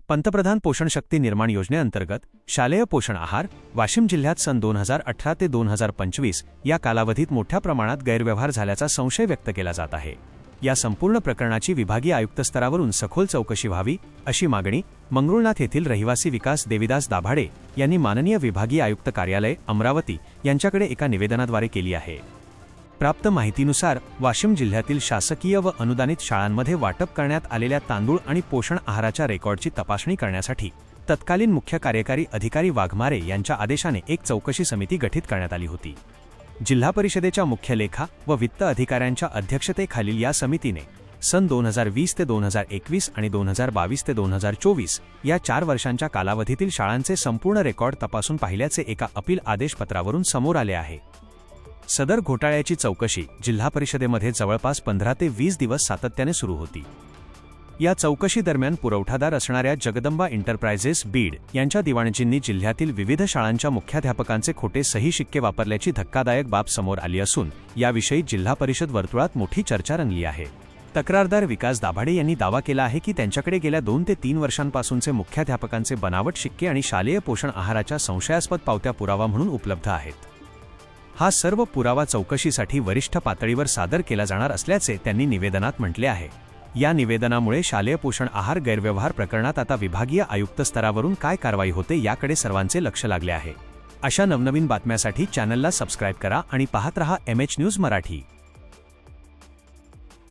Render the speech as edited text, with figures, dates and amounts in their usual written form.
पंतप्रधान पोषण शक्ती निर्माण योजनेअंतर्गत शालेय पोषण आहार वाशिम जिल्ह्यात सन 2018 ते 2025 या कालावधीत मोठ्या प्रमाणात गैरव्यवहार झाल्याचा संशय व्यक्त केला जात आहे। या संपूर्ण प्रकरणाची विभागीय आयुक्त स्तरावरून सखोल चौकशी व्हावी अशी मागणी मंगरुळनाथ येथील रहिवासी विकास देविदास दाभाडे यांनी माननीय विभागीय आयुक्त कार्यालय अमरावती यांच्याकडे एका निवेदनाद्वारे केली आहे। प्राप्त माहितीनुसार वाशिम जिल्ह्यातील शासकीय व अनुदानित शाळांमध्ये वाटप करण्यात आलेल्या तांदूळ आणि पोषण आहाराच्या रेकॉर्डची तपासणी करण्यासाठी तत्कालीन मुख्य कार्यकारी अधिकारी वाघमारे यांच्या आदेशाने एक चौकशी समिती गठीत करण्यात आली होती। जिल्हा परिषदेच्या मुख्य लेखा व वित्त अधिकाऱ्यांच्या अध्यक्षतेखालील या समितीने सन 2020 ते 2021 आणि 2022 ते 2024 या 4 वर्षांच्या कालावधीतील शाळांचे संपूर्ण रेकॉर्ड तपासून पाहिल्याचे एका अपील आदेशपत्रावरून समोर आले आहे। सदर घोटाळ्याची चौकशी जिल्हा परिषदेमध्ये जवळपास 15 ते 20 दिवस सातत्याने सुरू होती। या चौकशी दरम्यान पुरवठादार असणाऱ्या जगदंबा एंटरप्राइजेस बीड यांच्या दिवाणजींनी जिल्ह्यातील विविध शाळांच्या मुख्याध्यापकांचे खोटे सही शिक्के वापरल्याची धक्कादायक बाब समोर आली असून याविषयी जिल्हा परिषद वर्तुळात मोठी चर्चा रंगली आहे। तक्रारदार विकास दाभाडे यांनी दावा केला आहे की त्यांच्याकडे गेल्या 2 ते 3 वर्षांपासूनचे मुख्याध्यापकांचे बनावट शिक्के आणि शालेय पोषण आहाराच्या संशयास्पद पावत्या पुरावा म्हणून उपलब्ध आहेत। हा सर्व पुरावा चौकशीसाठी वरिष्ठ पातळीवर सादर केला जाणार असल्याचे त्यांनी निवेदनात म्हटले आहे। या निवेदनामुळे शालेय पोषण आहार गैरव्यवहार प्रकरणात आता विभागीय आयुक्त स्तरावरून काय कारवाई होते याकडे सर्वांचे लक्ष लागले आहे। अशा नवनवीन बातम्यांसाठी चॅनलला सबस्क्राइब करा आणि पाहत रहा MH न्यूज मराठी।